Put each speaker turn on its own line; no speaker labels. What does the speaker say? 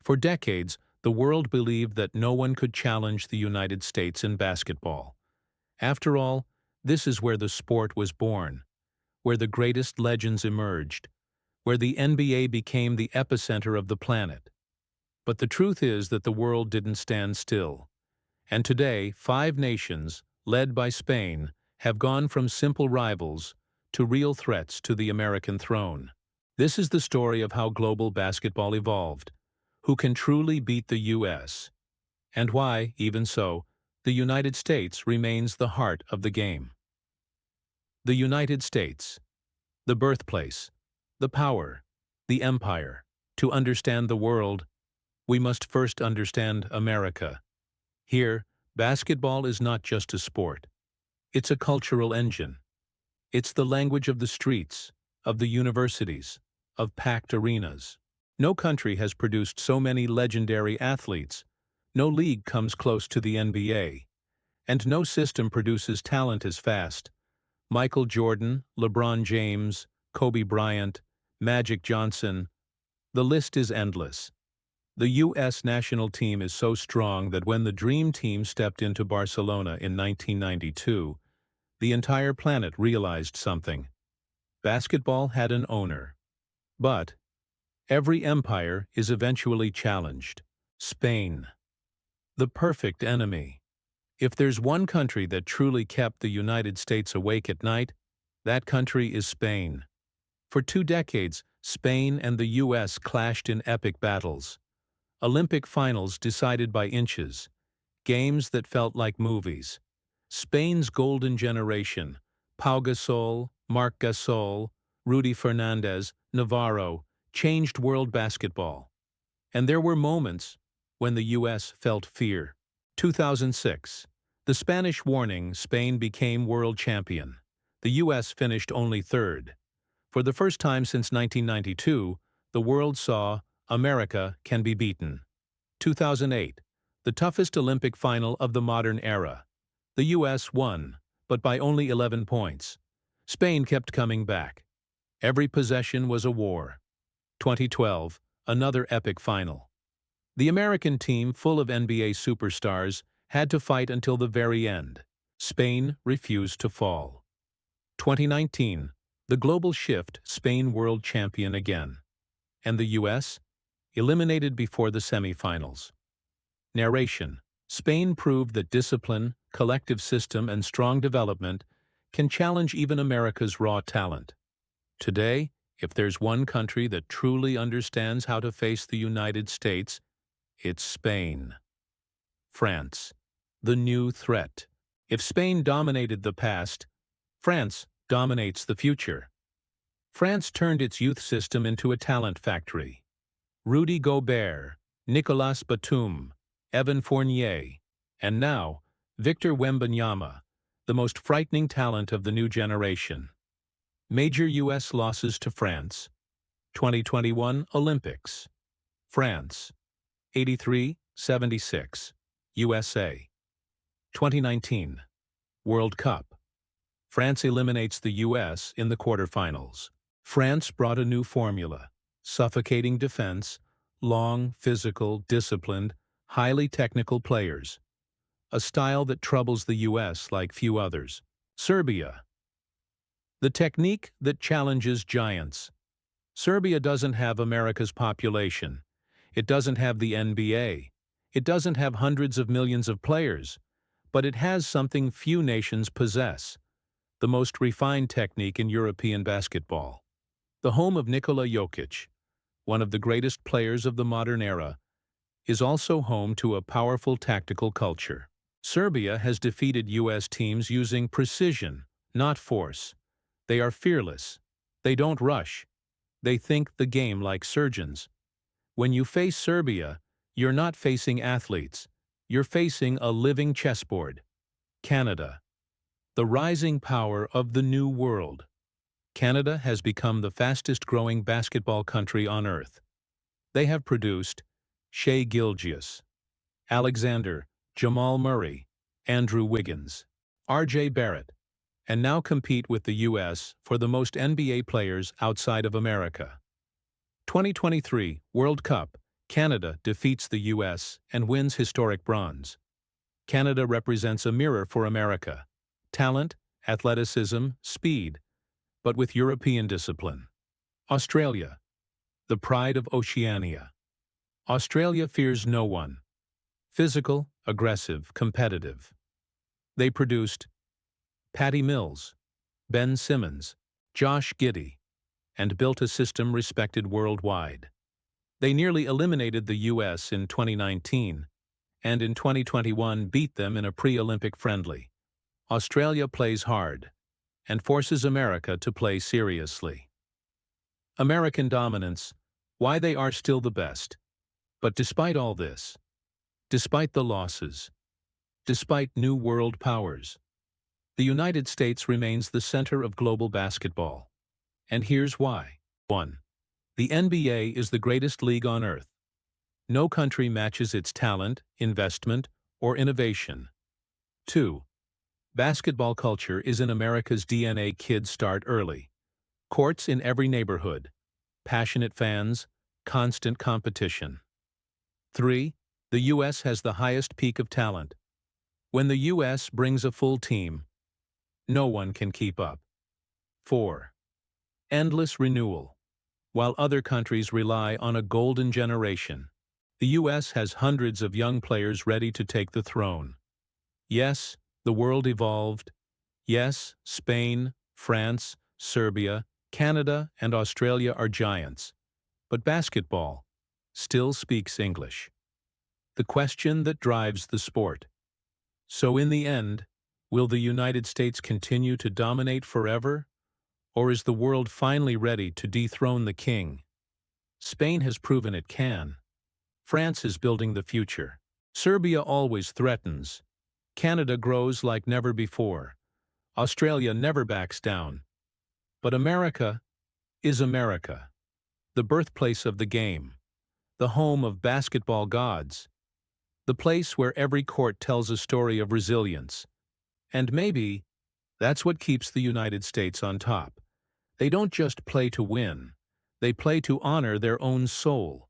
For decades, the world believed that no one could challenge the United States in basketball. After all, this is where the sport was born, where the greatest legends emerged, where the NBA became the epicenter of the planet. But the truth is that the world didn't stand still. And today, 5 nations, led by Spain, have gone from simple rivals to real threats to the American throne. This is the story of how global basketball evolved, who can truly beat the U.S., and why, even so, the United States remains the heart of the game. The United States, the birthplace, the power, the empire. To understand the world, we must first understand America. Here, basketball is not just a sport. It's a cultural engine. It's the language of the streets, of the universities, of packed arenas. No country has produced so many legendary athletes. No league comes close to the NBA. And no system produces talent as fast. Michael Jordan, LeBron James, Kobe Bryant, Magic Johnson. The list is endless. The U.S. national team is so strong that when the Dream Team stepped into Barcelona in 1992, the entire planet realized something. Basketball had an owner. But every empire is eventually challenged. Spain. The perfect enemy. If there's one country that truly kept the United States awake at night, that country is Spain. For 2 decades, Spain and the U.S. clashed in epic battles. Olympic finals decided by inches. Games that felt like movies. Spain's golden generation, Pau Gasol, Marc Gasol, Rudy Fernandez, Navarro, changed world basketball. And there were moments when the U.S. felt fear. 2006. The Spanish warning, Spain became world champion. The U.S. finished only third. For the first time since 1992, the world saw America can be beaten. 2008. The toughest Olympic final of the modern era. The U.S. won, but by only 11 points. Spain kept coming back. Every possession was a war. 2012. Another epic final. The American team, full of NBA superstars, had to fight until the very end. Spain refused to fall. 2019. The global shift, Spain world champion again. And the U.S.? Eliminated before the semifinals. Narration. Spain proved that discipline, collective system, and strong development can challenge even America's raw talent. Today, if there's one country that truly understands how to face the United States, it's Spain. France. The new threat. If Spain dominated the past, France dominates the future. France turned its youth system into a talent factory. Rudy Gobert, Nicolas Batum, Evan Fournier, and now Victor Wembanyama, the most frightening talent of the new generation. Major U.S. losses to France. 2021 Olympics. France. 83-76. USA. 2019. World Cup. France eliminates the U.S. in the quarterfinals. France brought a new formula: suffocating defense, long, physical, disciplined, highly technical players. A style that troubles the U.S. like few others. Serbia. The technique that challenges giants. Serbia doesn't have America's population. It doesn't have the NBA. It doesn't have hundreds of millions of players. But it has something few nations possess: the most refined technique in European basketball. The home of Nikola Jokic, one of the greatest players of the modern era, is also home to a powerful tactical culture. Serbia has defeated U.S. teams using precision, not force. They are fearless. They don't rush. They think the game like surgeons. When you face Serbia, you're not facing athletes. You're facing a living chessboard. Canada. The rising power of the new world. Canada has become the fastest-growing basketball country on earth. They have produced Shai Gilgeous, Alexander, Jamal Murray, Andrew Wiggins, R.J. Barrett, and now compete with the U.S. for the most NBA players outside of America. 2023 World Cup, Canada defeats the US and wins historic bronze. Canada represents a mirror for America. Talent, athleticism, speed, but with European discipline. Australia, the pride of Oceania. Australia fears no one. Physical, aggressive, competitive. They produced Patty Mills, Ben Simmons, Josh Giddey, and built a system respected worldwide. They nearly eliminated the US in 2019, and in 2021 beat them in a pre-Olympic friendly. Australia plays hard, and forces America to play seriously. American dominance, why they are still the best. But despite all this, despite the losses, despite new world powers, the United States remains the center of global basketball. And here's why. 1. The NBA is the greatest league on earth. No country matches its talent, investment, or innovation. 2. Basketball culture is in America's DNA. Kids start early. Courts in every neighborhood. Passionate fans, constant competition. 3. The U.S. has the highest peak of talent. When the U.S. brings a full team, no one can keep up. 4. Endless renewal. While other countries rely on a golden generation, the U.S. has hundreds of young players ready to take the throne. Yes, the world evolved. Yes, Spain, France, Serbia, Canada, and Australia are giants. But basketball still speaks English. The question that drives the sport. So in the end, will the United States continue to dominate forever? Or is the world finally ready to dethrone the king? Spain has proven it can. France is building the future. Serbia always threatens. Canada grows like never before. Australia never backs down. But America is America, the birthplace of the game, the home of basketball gods, the place where every court tells a story of resilience. And maybe that's what keeps the United States on top. They don't just play to win, they play to honor their own soul.